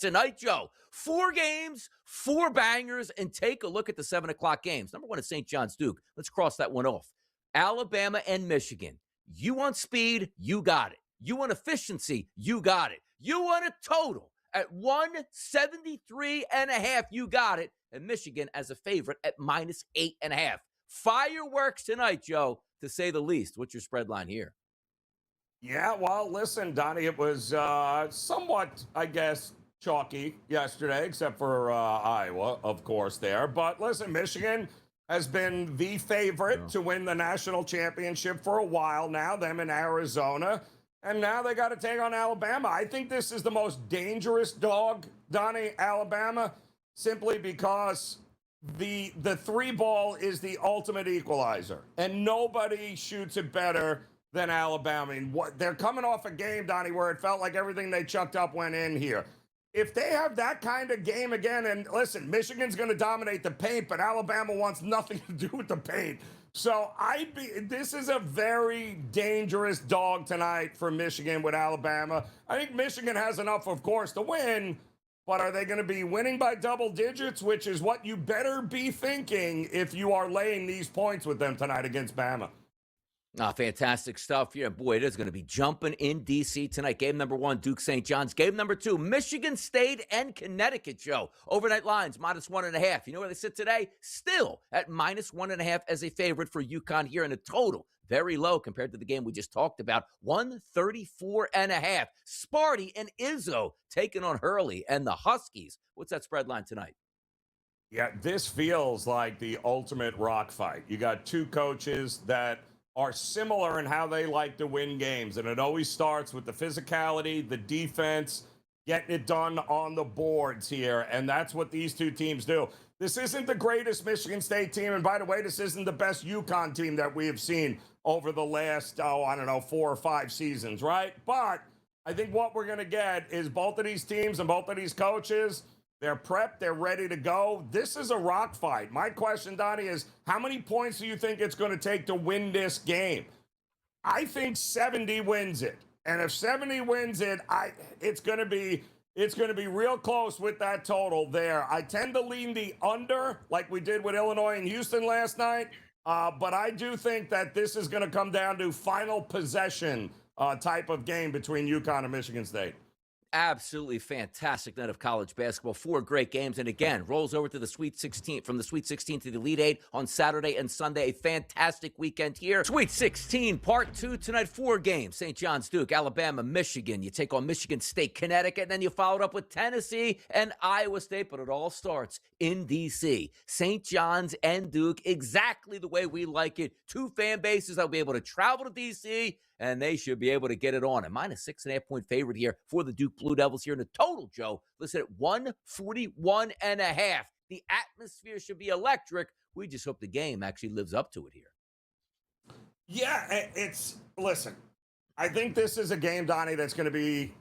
tonight, Joe. 4 games, 4 bangers, and take a look at the 7 o'clock games. Number 1 is St. John's Duke. Let's cross that one off. Alabama and Michigan. You want speed, you got it. You want efficiency, you got it. You want a total at 173.5, you got it. And Michigan as a favorite at -8.5. Fireworks tonight, Joe, to say the least. What's your spread line here? Yeah, well, listen, Donnie, it was somewhat, I guess, chalky yesterday, except for Iowa, of course, there. But listen, Michigan has been the favorite to win the national championship for a while now, them in Arizona. And now they got to take on Alabama. I think this is the most dangerous dog, Donnie, Alabama, simply because the 3-ball is the ultimate equalizer. And nobody shoots it better than Alabama. I mean, they're coming off a game, Donnie, where it felt like everything they chucked up went in here. If they have that kind of game again, and listen, Michigan's going to dominate the paint, but Alabama wants nothing to do with the paint. So this is a very dangerous dog tonight for Michigan with Alabama. I think Michigan has enough, of course, to win, but are they going to be winning by double digits, which is what you better be thinking if you are laying these points with them tonight against Bama. Fantastic stuff. Yeah, boy, it is going to be jumping in D.C. tonight. Game number 1, Duke St. John's. Game number 2, Michigan State and Connecticut, Joe. Overnight lines, -1.5. You know where they sit today? Still at -1.5 as a favorite for UConn here in a total. Very low compared to the game we just talked about. 134.5. Sparty and Izzo taking on Hurley and the Huskies. What's that spread line tonight? Yeah, this feels like the ultimate rock fight. You got 2 coaches that are similar in how they like to win games. And it always starts with the physicality, the defense, getting it done on the boards here. And that's what these 2 teams do. This isn't the greatest Michigan State team. And by the way, this isn't the best UConn team that we have seen over the last, 4 or 5 seasons, right? But I think what we're going to get is both of these teams and both of these coaches, they're prepped, they're ready to go. This is a rock fight. My question, Donnie, is how many points do you think it's going to take to win this game? I think 70 wins it. And if 70 wins it, it's going to be real close with that total there. I tend to lean the under like we did with Illinois and Houston last night. But I do think that this is going to come down to final possession type of game between UConn and Michigan State. Absolutely fantastic night of college basketball. 4 great games. And again, rolls over to the Sweet 16, from the Sweet 16 to the Elite 8 on Saturday and Sunday. A fantastic weekend here. Sweet 16, part 2 tonight. 4 games. St. John's, Duke, Alabama, Michigan. You take on Michigan State, Connecticut, and then you followed up with Tennessee and Iowa State. But it all starts in D.C. St. John's and Duke, exactly the way we like it. 2 fan bases that will be able to travel to D.C., and they should be able to get it on. A -6.5 point favorite here for the Duke Blue Devils here in the total, Joe. Listen, at 141.5. The atmosphere should be electric. We just hope the game actually lives up to it here. Yeah, listen, I think this is a game, Donnie, that's going to be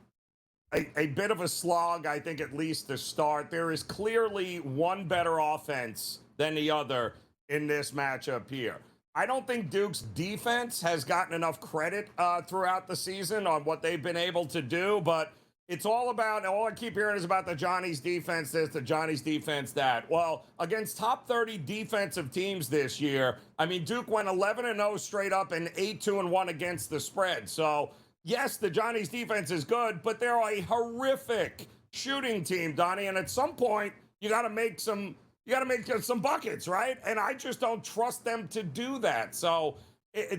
a bit of a slog, I think, at least to start. There is clearly one better offense than the other in this matchup here. I don't think Duke's defense has gotten enough credit throughout the season on what they've been able to do, but it's all I keep hearing is about the Johnny's defense this, the Johnny's defense that. Well, against top 30 defensive teams this year, I mean, Duke went 11-0 straight up and 8-2-1 against the spread. So, yes, the Johnny's defense is good, but they're a horrific shooting team, Donnie, and at some point, you got to make some buckets, right? And I just don't trust them to do that. So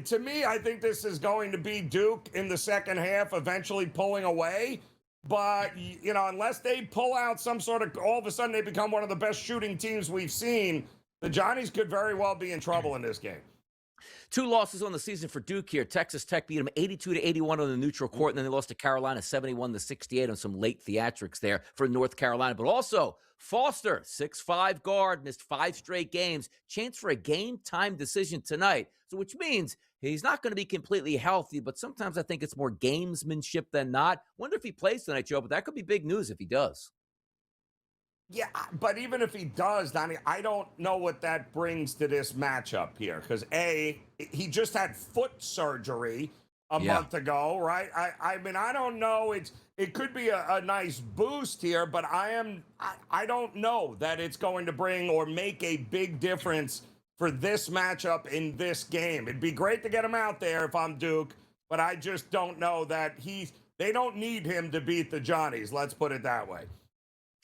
to me, I think this is going to be Duke in the second half, eventually pulling away. But, unless they pull out some sort of, all of a sudden they become one of the best shooting teams we've seen, the Johnnies could very well be in trouble in this game. 2 losses on the season for Duke here. Texas Tech beat them 82-81 on the neutral court, and then they lost to Carolina 71-68 on some late theatrics there for North Carolina. But also, Foster, 6'5" guard, missed 5 straight games. Chance for a game-time decision tonight. So which means he's not going to be completely healthy, but sometimes I think it's more gamesmanship than not. Wonder if he plays tonight, Joe, but that could be big news if he does. Yeah, but even if he does, Donnie, I don't know what that brings to this matchup here. Because, he just had foot surgery a month ago, right? I mean, I don't know. It's it could be a nice boost here, but I don't know that it's going to bring or make a big difference for this matchup in this game. It'd be great to get him out there if I'm Duke, but I just don't know that they don't need him to beat the Johnnies. Let's put it that way.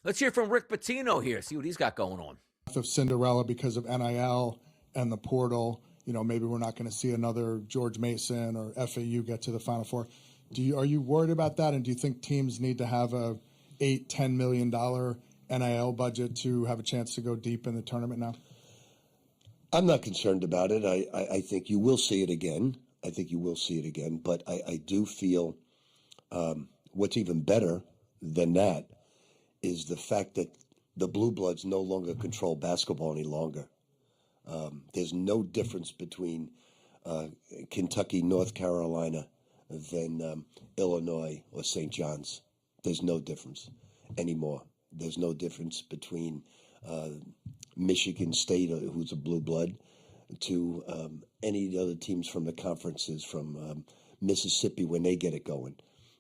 Let's hear from Rick Pitino here, see what he's got going on. Of Cinderella because of NIL and the portal, maybe we're not going to see another George Mason or FAU get to the Final Four. Are you worried about that? And do you think teams need to have a $8-10 million NIL budget to have a chance to go deep in the tournament now? I'm not concerned about it. I think you will see it again. But I do feel what's even better than that is the fact that the Blue Bloods no longer control basketball any longer. There's no difference between Kentucky, North Carolina, than Illinois or St. John's. There's no difference anymore. There's no difference between Michigan State, who's a blue blood, to any of the other teams from the conferences, from Mississippi when they get it going.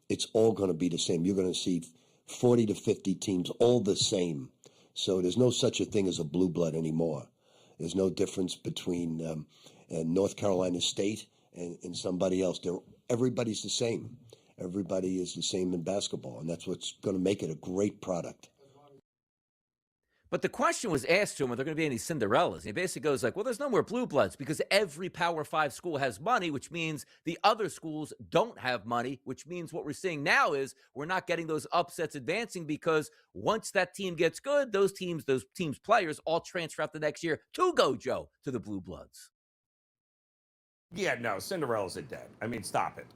It's all going to be the same. You're going to see 40 to 50 teams, all the same. So there's no such a thing as a blue blood anymore. There's no difference between North Carolina State and somebody else. Everybody's the same. Everybody is the same in basketball, and that's what's going to make it a great product. But the question was asked to him, are there going to be any Cinderellas? And he basically goes like, well, there's no more Blue Bloods because every Power 5 school has money, which means the other schools don't have money, which means what we're seeing now is we're not getting those upsets advancing because once that team gets good, those teams' players all transfer out the next year to go, Joe, to the Blue Bloods. Yeah, no, Cinderellas are dead. I mean, stop it.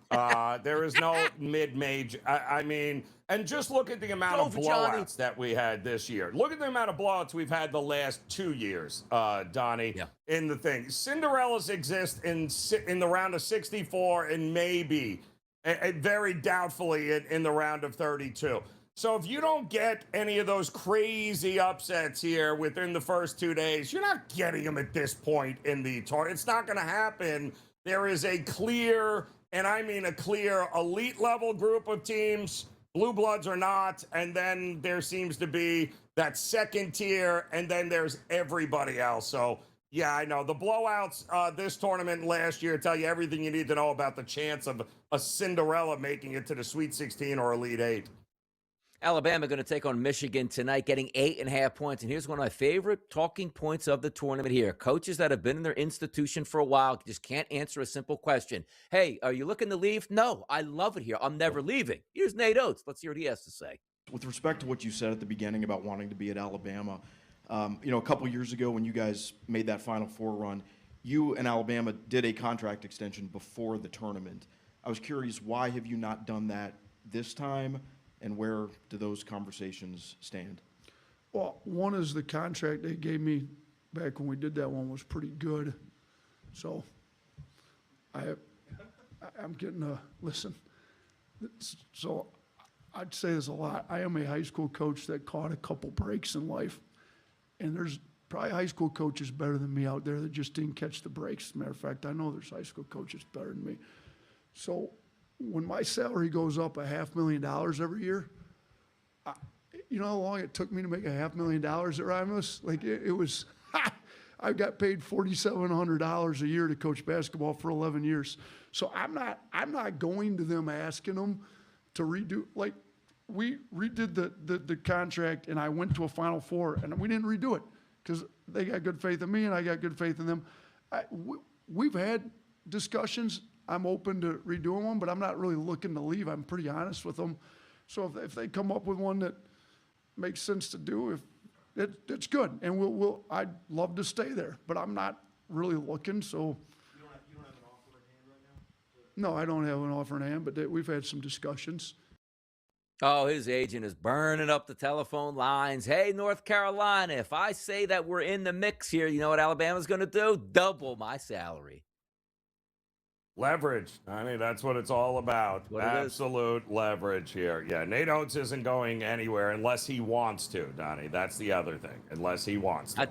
There is no mid-major. I mean, and just look at the amount of blowouts that we had this year. Look at the amount of blowouts we've had the last 2 years, Donnie, in the thing. Cinderellas exist in the round of 64 and maybe, very doubtfully, in the round of 32. So if you don't get any of those crazy upsets here within the first 2 days, you're not getting them at this point in the tournament. It's not going to happen. There is a clear, and I mean a clear, elite level group of teams, Blue Bloods or not, and then there seems to be that second tier, and then there's everybody else. So, yeah, I know. The blowouts this tournament last year tell you everything you need to know about the chance of a Cinderella making it to the Sweet 16 or Elite 8. Alabama going to take on Michigan tonight, getting 8.5 points. And here's one of my favorite talking points of the tournament here. Coaches that have been in their institution for a while just can't answer a simple question. Hey, are you looking to leave? No, I love it here. I'm never leaving. Here's Nate Oats. Let's hear what he has to say. With respect to what you said at the beginning about wanting to be at Alabama, a couple years ago when you guys made that Final Four run, you and Alabama did a contract extension before the tournament. I was curious, why have you not done that this time? And where do those conversations stand? Well, one is the contract they gave me back when we did that one was pretty good. So I'm getting a listen. So I'd say this a lot. I am a high school coach that caught a couple breaks in life. And there's probably high school coaches better than me out there that just didn't catch the breaks. As a matter of fact, I know there's high school coaches better than me. So when my salary goes up $500,000 every year, you know how long it took me to make $500,000 at Ramos? Like it was, I got paid $4,700 a year to coach basketball for 11 years. So I'm not going to them asking them to redo. Like we redid the contract, and I went to a Final Four, and we didn't redo it because they got good faith in me, and I got good faith in them. We've had discussions. I'm open to redoing one, but I'm not really looking to leave. I'm pretty honest with them. So if they come up with one that makes sense to do, it's good. And I'd love to stay there, but I'm not really looking. So You don't have an offer in hand right now? no, I don't have an offer in hand, but we've had some discussions. Oh, his agent is burning up the telephone lines. Hey, North Carolina, if I say that we're in the mix here, you know what Alabama's going to do? Double my salary. Leverage. I mean, that's what it's all about. Absolute leverage here. Yeah, Nate Oats isn't going anywhere unless he wants to, Donnie. That's the other thing. Unless he wants to.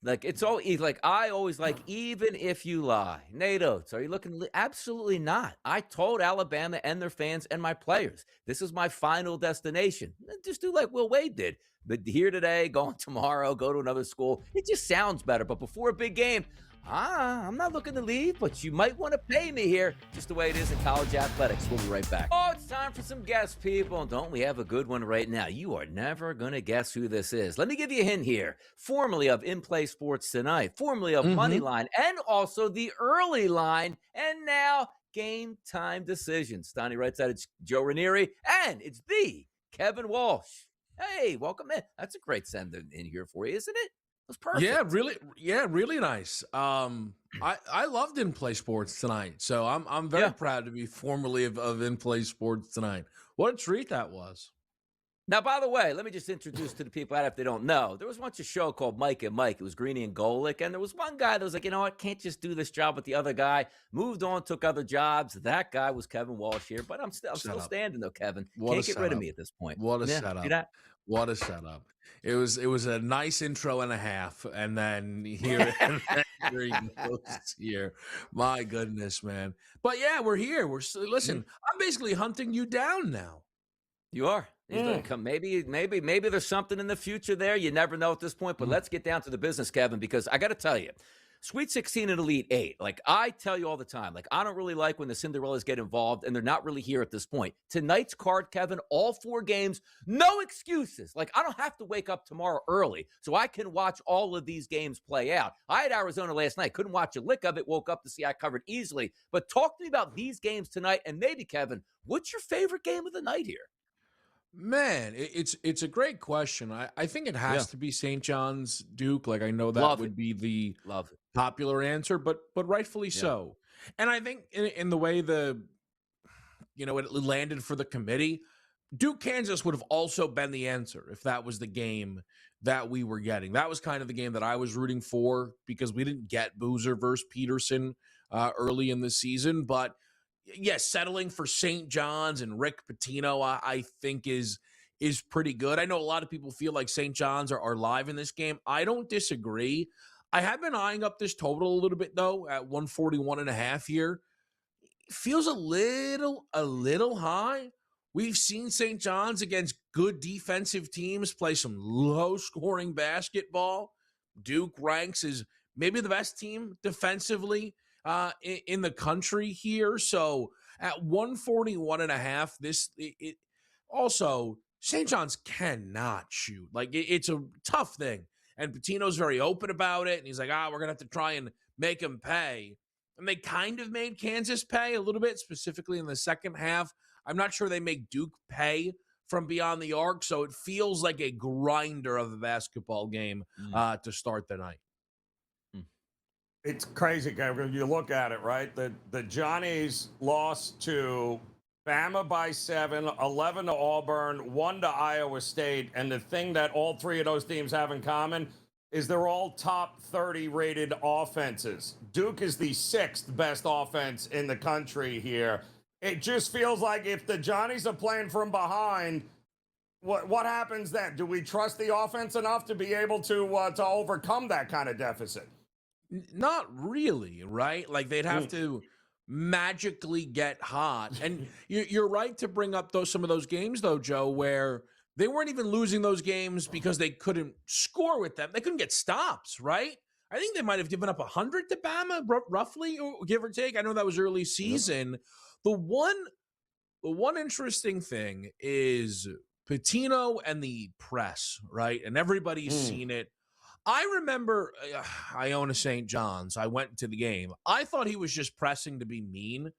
Like, it's all like, I always like, even if you lie. Nate Oats, are you looking? Absolutely not. I told Alabama and their fans and my players, this is my final destination. Just do like Will Wade did. But here today, going tomorrow, go to another school. It just sounds better. But before a big game, I'm not looking to leave, but you might want to pay me here, just the way it is in college athletics. We'll be right back. Oh, it's time for some guess, people. Don't we have a good one right now? You are never going to guess who this is. Let me give you a hint here. Formerly of In Play Sports Tonight, formerly of Moneyline, and also the early line, and now Game Time Decisions. Donnie writes that it's Joe Ranieri, and it's the Kevin Walsh. Hey, welcome in. That's a great send in here for you, isn't it? That's perfect. Really nice. I loved In Play Sports Tonight, so I'm very proud to be formerly of In Play Sports Tonight. What a treat that was. Now, by the way, let me just introduce to the people out if they don't know. There was once a show called Mike and Mike. It was Greeny and Golick, and there was one guy that was like, you know what, can't just do this job with the other guy. Moved on, took other jobs. That guy was Kevin Walsh here, but I'm still standing though, Kevin. Can't get rid of me at this point. What a setup. See that? What a setup. It was a nice intro and a half, and then here he goes here. My goodness, man. But yeah, we're here. Listen, I'm basically hunting you down now. You are. He's gonna come. Maybe there's something in the future there. You never know at this point. But let's get down to the business, Kevin, because I got to tell you, Sweet 16 and Elite 8, like I tell you all the time, like I don't really like when the Cinderellas get involved, and they're not really here at this point. Tonight's card, Kevin, all 4 games, no excuses. Like I don't have to wake up tomorrow early so I can watch all of these games play out. I had Arizona last night, couldn't watch a lick of it, woke up to see I covered easily. But talk to me about these games tonight, and maybe, Kevin, what's your favorite game of the night here? Man, it's a great question. I think it has to be St. John's Duke. Like I know that would be the popular answer, but rightfully so. And I think in the way it landed for the committee, Duke Kansas would have also been the answer if that was the game that we were getting. That was kind of the game that I was rooting for because we didn't get Boozer versus Peterson early in the season, but yes, settling for St. John's and Rick Pitino, I think is pretty good. I know a lot of people feel like St. John's are live in this game. I don't disagree. I have been eyeing up this total a little bit, though, at 141.5 here. It feels a little high. We've seen St. John's against good defensive teams play some low-scoring basketball. Duke ranks as maybe the best team defensively in the country here. So at 141.5, also St. John's cannot shoot. Like it's a tough thing. And Pitino's very open about it. And he's like, we're going to have to try and make them pay. And they kind of made Kansas pay a little bit, specifically in the second half. I'm not sure they make Duke pay from beyond the arc. So it feels like a grinder of a basketball game to start the night. It's crazy, Kevin. You look at it, right? The Johnnies lost to Bama by 7, 11 to Auburn, 1 to Iowa State. And the thing that all 3 of those teams have in common is they're all top 30 rated offenses. Duke is the 6th best offense in the country here. It just feels like if the Johnnies are playing from behind, what happens then? Do we trust the offense enough to be able to overcome that kind of deficit? Not really, right? Like they'd have to magically get hot. And you're right to bring up some of those games, though, Joe, where they weren't even losing those games because they couldn't score with them. They couldn't get stops, right? I think they might have given up 100 to Bama, roughly, or give or take. I know that was early season. Yep. The one interesting thing is Pitino and the press, right? And everybody's seen it. I remember I own a St. John's. I went to the game. I thought he was just pressing to be mean.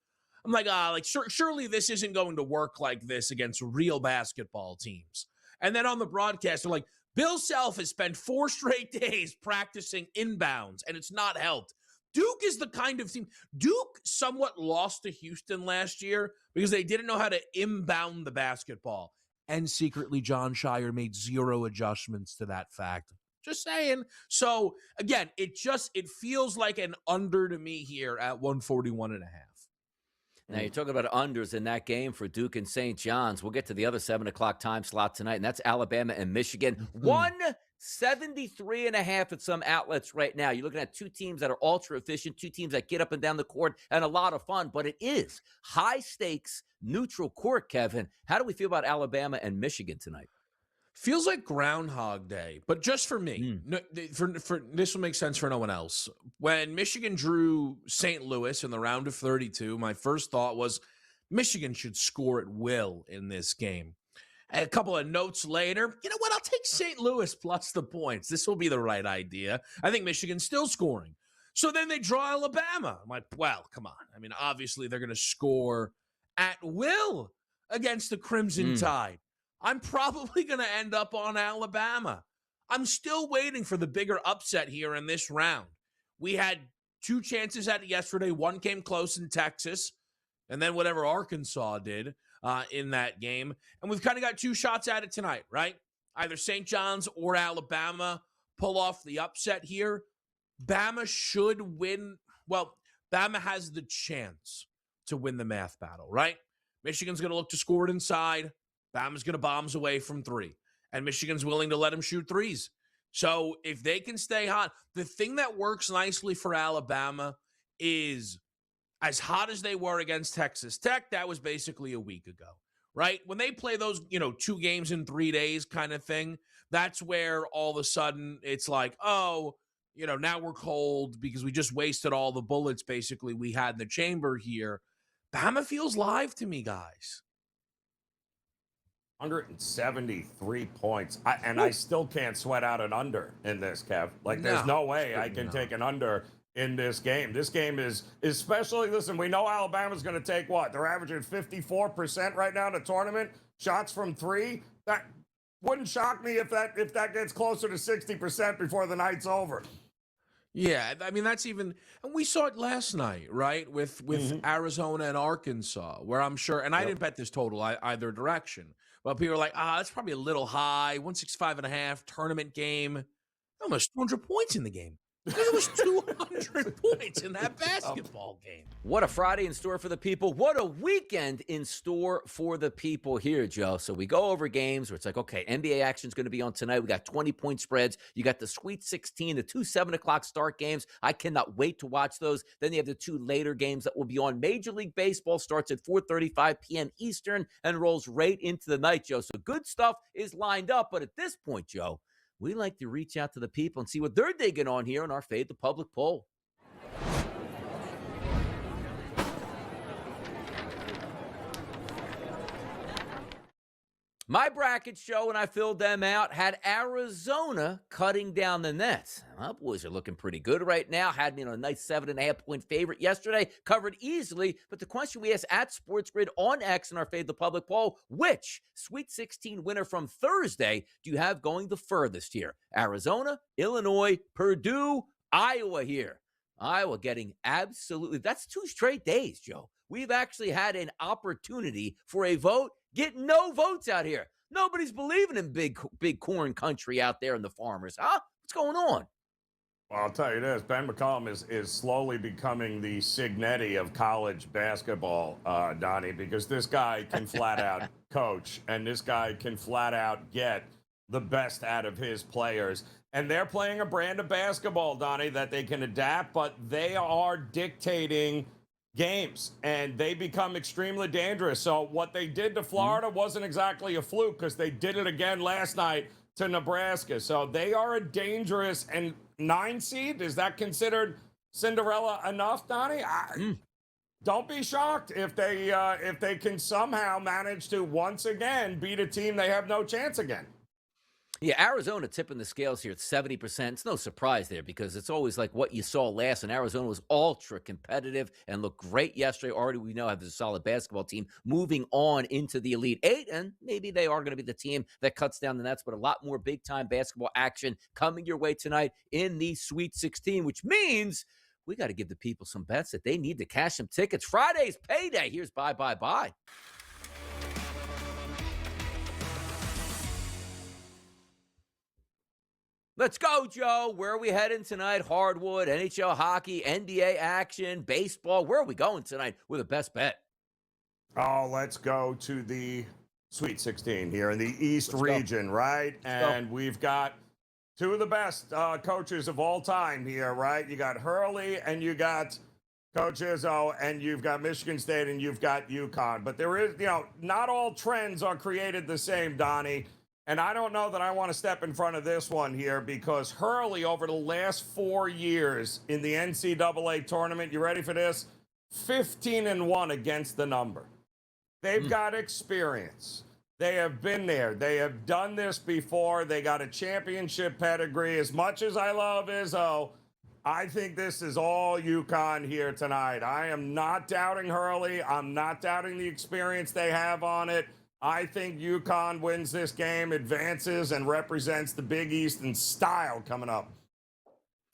I'm like, surely this isn't going to work like this against real basketball teams. And then on the broadcast, they're like, Bill Self has spent 4 straight days practicing inbounds, and it's not helped. Duke is the kind of team. Duke somewhat lost to Houston last year because they didn't know how to inbound the basketball. And secretly, John Shire made 0 adjustments to that fact. Just saying. So, again, it feels like an under to me here at 141.5. Now, you're talking about unders in that game for Duke and St. John's. We'll get to the other 7 o'clock time slot tonight, and that's Alabama and Michigan. One 73.5 at some outlets right now. You're looking at two teams that are ultra efficient, two teams that get up and down the court, and a lot of fun. But it is high stakes, neutral court, Kevin. How do we feel about Alabama and Michigan tonight? Feels like Groundhog Day, but just for me. No, for this will make sense for no one else. When Michigan drew St. Louis in the round of 32, my first thought was Michigan should score at will in this game. And a couple of notes later, you know what? I'll take St. Louis plus the points. This will be the right idea. I think Michigan's still scoring. So then they draw Alabama. I'm like, well, come on. I mean, obviously they're going to score at will against the Crimson Tide. I'm probably going to end up on Alabama. I'm still waiting for the bigger upset here in this round. We had two chances at it yesterday. One came close in Texas, and then whatever Arkansas did in that game. And we've kind of got two shots at it tonight, right? Either St. John's or Alabama pull off the upset here. Bama should win. Well, Bama has the chance to win the math battle, right? Michigan's going to look to score it inside. Bama's going to bombs away from three, and Michigan's willing to let him shoot threes. So if they can stay hot, the thing that works nicely for Alabama is as hot as they were against Texas Tech, that was basically a week ago, right? When they play those, 2 games in 3 days kind of thing, that's where all of a sudden it's like, oh, now we're cold because we just wasted all the bullets basically we had in the chamber here. Bama feels live to me, guys. 173 points. I still can't sweat out an under in this, Kev. There's no way I can take an under in this game. This game is especially, listen, we know Alabama's going to take what? They're averaging 54% right now in the tournament. Shots from three. That wouldn't shock me if that gets closer to 60% before the night's over. Yeah, I mean, that's even, and we saw it last night, right, with Arizona and Arkansas, where I'm sure, and I didn't bet this total either direction, but people are like, that's probably a little high, 165.5, tournament game, almost 200 points in the game. There was 200 points in that basketball game. What a Friday in store for the people. What a weekend in store for the people here, Joe. So we go over games where it's like, okay, NBA action's going to be on tonight. We got 20-point spreads. You got the Sweet 16, the 2 7 o'clock start games. I cannot wait to watch those. Then you have the 2 later games that will be on. Major League Baseball starts at 4:35 p.m. Eastern and rolls right into the night, Joe. So good stuff is lined up. But at this point, Joe, we like to reach out to the people and see what they're digging on here on our Fade the Public poll. My bracket show, when I filled them out, had Arizona cutting down the nets. My boys are looking pretty good right now. Had me on a nice 7.5-point favorite yesterday. Covered easily. But the question we asked at SportsGrid on X in our Fade the Public poll, which Sweet 16 winner from Thursday do you have going the furthest here? Arizona, Illinois, Purdue, Iowa here. Iowa getting absolutely, that's 2 straight days, Joe. We've actually had an opportunity for a vote. Get no votes out here. Nobody's believing in big corn country out there in the farmers. Huh? What's going on? Well, I'll tell you this. Ben McCollum is slowly becoming the Signetti of college basketball, Donnie, because this guy can flat out coach, and this guy can flat out get the best out of his players. And they're playing a brand of basketball, Donnie, that they can adapt, but they are dictating games, and they become extremely dangerous. So what they did to Florida wasn't exactly a fluke, because they did it again last night to Nebraska. So they are a dangerous, and 9 seed, is that considered Cinderella enough, Donnie? Don't be shocked if they can somehow manage to once again beat a team they have no chance again. Yeah, Arizona tipping the scales here at 70%. It's no surprise there, because it's always like what you saw last, and Arizona was ultra competitive and looked great yesterday. Already we know have a solid basketball team moving on into the Elite Eight, and maybe they are going to be the team that cuts down the nets, but a lot more big-time basketball action coming your way tonight in the Sweet 16, which means we got to give the people some bets that they need to cash some tickets. Friday's payday. Here's bye. Let's go, Joe. Where are we heading tonight? Hardwood, NHL hockey, NBA action, baseball. Where are we going tonight with the best bet? Oh, let's go to the Sweet 16 here in the East region, right? And we've got two of the best coaches of all time here, right? You got Hurley and you got Coach Izzo, and you've got Michigan State and you've got UConn. But there is, not all trends are created the same, Donnie. And I don't know that I want to step in front of this one here because Hurley over the last 4 years in the NCAA tournament, you ready for this? 15-1 against the number. They've got experience. They have been there. They have done this before. They got a championship pedigree. As much as I love Izzo, I think this is all UConn here tonight. I am not doubting Hurley. I'm not doubting the experience they have on it. I think UConn wins this game, advances, and represents the Big East in style coming up.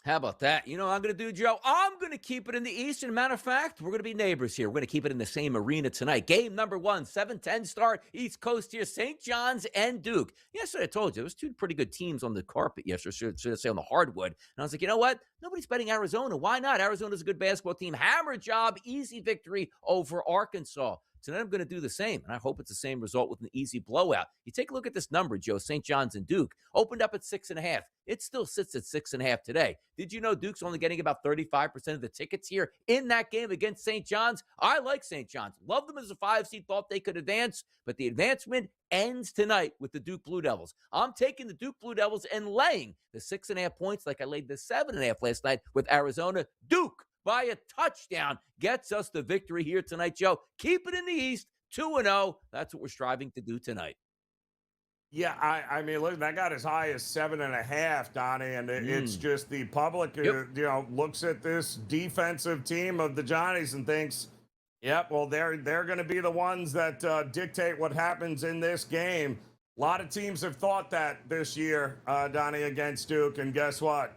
How about that? You know what I'm going to do, Joe? I'm going to keep it in the East. And matter of fact, we're going to be neighbors here. We're going to keep it in the same arena tonight. Game number 1, 7:10 start, East Coast here, St. John's and Duke. Yesterday, I told you, there was two pretty good teams on the carpet yesterday, should I say on the hardwood. And I was like, you know what? Nobody's betting Arizona. Why not? Arizona's a good basketball team. Hammer job, easy victory over Arkansas. Tonight I'm going to do the same, and I hope it's the same result with an easy blowout. You take a look at this number, Joe. St. John's and Duke opened up at 6.5. It still sits at 6.5 today. Did you know Duke's only getting about 35% of the tickets here in that game against St. John's? I like St. John's. Love them as a 5 seed. Thought they could advance, but the advancement ends tonight with the Duke Blue Devils. I'm taking the Duke Blue Devils and laying the 6.5 points like I laid the 7.5 last night with Arizona. Duke by a touchdown gets us the victory here tonight, Joe. Keep it in the East. 2-0. That's what we're striving to do tonight. Yeah, I mean, look, that got as high as 7.5, Donnie, and it's just the public, looks at this defensive team of the Johnnies and thinks, yep, well, they're going to be the ones that dictate what happens in this game. A lot of teams have thought that this year, Donnie, against Duke, and guess what?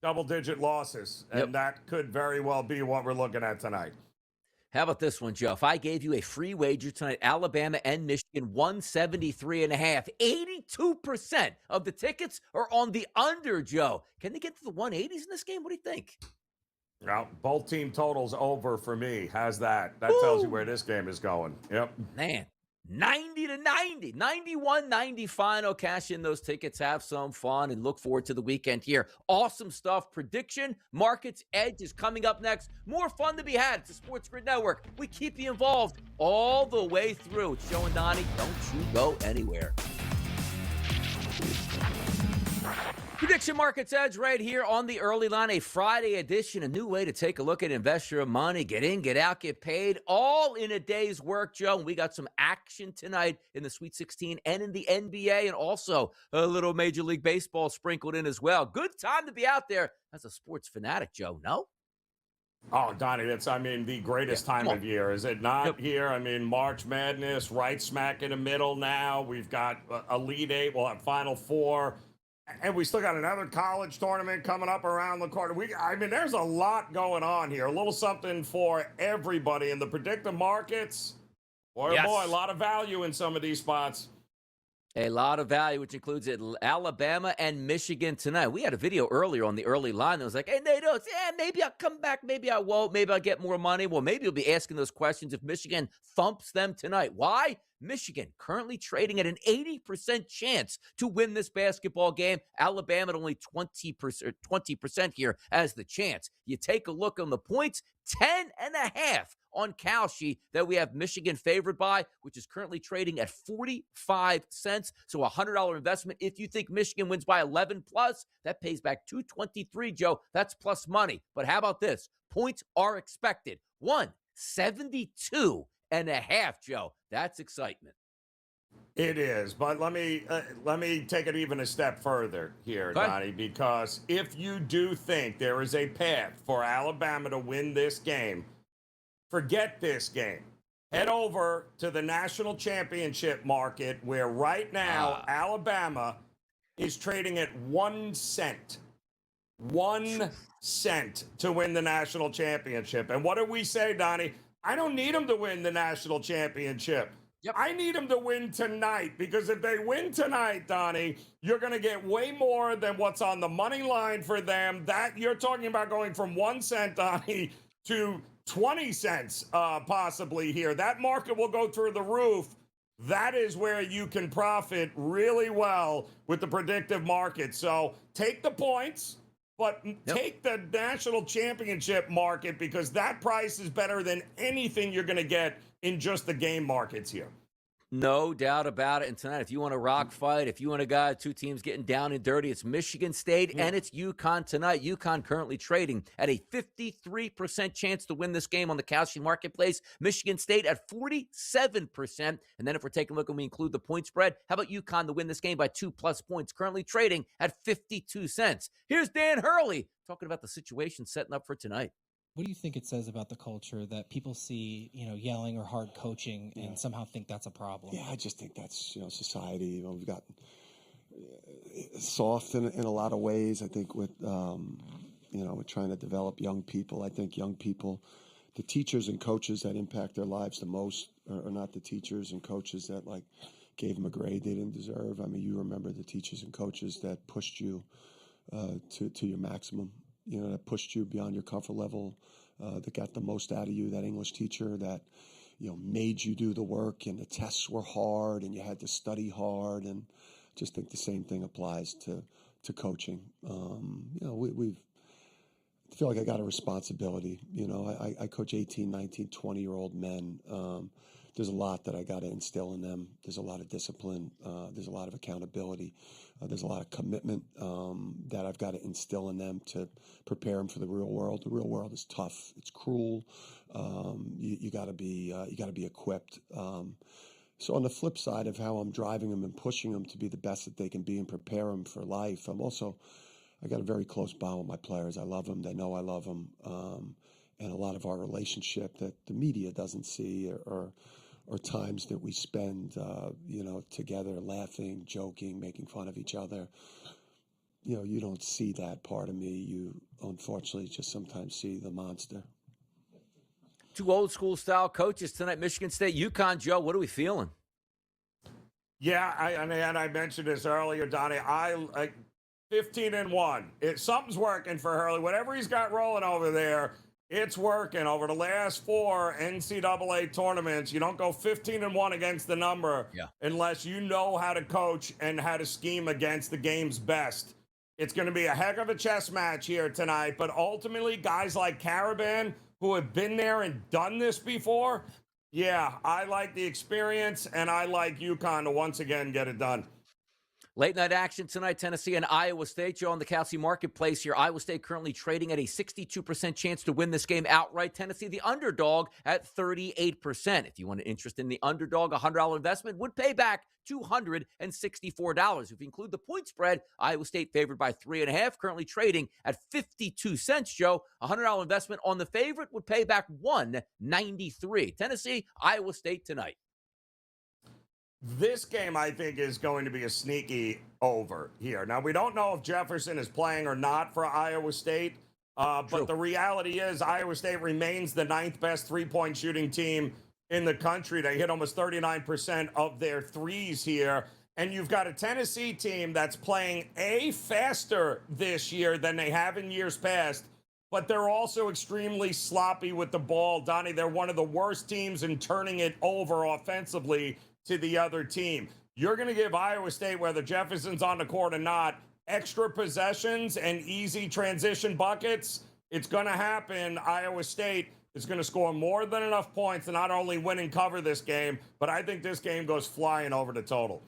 Double-digit losses, and that could very well be what we're looking at tonight. How about this one, Joe? If I gave you a free wager tonight, Alabama and Michigan, 173.5. 82% of the tickets are on the under, Joe. Can they get to the 180s in this game? What do you think? Well, both team totals over for me. How's that? That tells you where this game is going. Yep. Man, 90-90, 91-90 final. Cash in those tickets, have some fun, and look forward to the weekend here. Awesome stuff. Prediction Markets Edge is coming up next. More fun to be had. It's the SportsGrid Network. We keep you involved all the way through. It's Joe and Donnie. Don't you go anywhere. Prediction Markets Edge right here on the early line, a Friday edition, a new way to take a look at invest your money, get in, get out, get paid, all in a day's work, Joe. And we got some action tonight in the Sweet 16 and in the NBA, and also a little Major League Baseball sprinkled in as well. Good time to be out there as a sports fanatic, Joe, no? Oh, Donnie, that's, the greatest time of year, is it not here? I mean, March Madness, right smack in the middle now. We've got Elite Eight, we'll have Final Four. And we still got another college tournament coming up around the corner. There's a lot going on here. A little something for everybody. In the predictive markets, boy, a lot of value in some of these spots. A lot of value, which includes Alabama and Michigan tonight. We had a video earlier on the early line that was like, hey, Nate Oats, maybe I'll come back, maybe I won't, maybe I'll get more money. Well, maybe you'll be asking those questions if Michigan thumps them tonight. Why? Michigan currently trading at an 80% chance to win this basketball game. Alabama at only 20% here as the chance. You take a look on the points, 10.5 on Kalshi that we have Michigan favored by, which is currently trading at 45 cents. So a $100 investment. If you think Michigan wins by 11 plus, that pays back $223, Joe. That's plus money. But how about this? Points are expected. 172.5, Joe. That's excitement. It is, but let me take it even a step further here, Donnie, because if you do think there is a path for Alabama to win this game, forget this game. Head over to the national championship market, where right now Alabama is trading at 1 cent. 1 cent to win the national championship. And what do we say, Donnie? I don't need them to win the national championship. I need them to win tonight, because if they win tonight, Donnie, you're going to get way more than what's on the money line for them. That you're talking about going from 1 cent, Donnie, to 20 cents possibly here. That market will go through the roof. that is where you can profit really well with the predictive market. So take the points, but take the national championship market, because that price is better than anything you're going to get in just the game markets here. No doubt about it. And tonight, if you want a rock fight, if you want a guy, two teams getting down and dirty, it's Michigan State and it's UConn tonight. UConn currently trading at a 53% chance to win this game on the Kalshi Marketplace. Michigan State at 47%. And then if we're taking a look and we include the point spread, how about UConn to win this game by 2+ points, currently trading at 52 cents. Here's Dan Hurley talking about the situation setting up for tonight. What do you think it says about the culture that people see, yelling or hard coaching and somehow think that's a problem? Yeah, I just think that's, society. We've gotten soft in a lot of ways. I think with, with trying to develop young people. I think young people, the teachers and coaches that impact their lives the most are not the teachers and coaches that, gave them a grade they didn't deserve. I mean, you remember the teachers and coaches that pushed you to your maximum. That pushed you beyond your comfort level, that got the most out of you, that English teacher that, made you do the work, and the tests were hard and you had to study hard. And just think the same thing applies to coaching. I feel like I got a responsibility. I coach 18, 19, 20-year-old men. There's a lot that I got to instill in them. There's a lot of discipline. There's a lot of accountability. There's a lot of commitment that I've got to instill in them to prepare them for the real world. The real world is tough. It's cruel. You got to be equipped. So on the flip side of how I'm driving them and pushing them to be the best that they can be and prepare them for life, I got a very close bond with my players. I love them. They know I love them. And a lot of our relationship that the media doesn't see or times that we spend, together laughing, joking, making fun of each other. You don't see that part of me. You unfortunately just sometimes see the monster. Two old school style coaches tonight, Michigan State, UConn. Joe, what are we feeling? Yeah, I mentioned this earlier, Donnie. I 15-1. Something's working for Hurley. Whatever he's got rolling over there, it's working. Over the last 4 NCAA tournaments, you don't go 15-1 against the number unless you know how to coach and how to scheme against the game's best. It's going to be a heck of a chess match here tonight, but ultimately, guys like Caravan, who have been there and done this before, I like the experience, and I like UConn to once again get it done. Late night action tonight, Tennessee and Iowa State. Joe, on the Kalshi Marketplace here. Iowa State currently trading at a 62% chance to win this game outright. Tennessee, the underdog, at 38%. If you want an interest in the underdog, a $100 investment would pay back $264. If you include the point spread, Iowa State favored by 3.5, currently trading at 52 cents, Joe. A $100 investment on the favorite would pay back $193. Tennessee, Iowa State tonight. This game, I think, is going to be a sneaky over here. Now, we don't know if Jefferson is playing or not for Iowa State, but the reality is Iowa State remains the 9th best three-point shooting team in the country. They hit almost 39% of their threes here. And you've got a Tennessee team that's playing faster this year than they have in years past, but they're also extremely sloppy with the ball. Donnie, they're one of the worst teams in turning it over offensively to the other team. You're going to give Iowa State, whether Jefferson's on the court or not, extra possessions and easy transition buckets. It's going to happen. Iowa State is going to score more than enough points to not only win and cover this game, but I think this game goes flying over the total.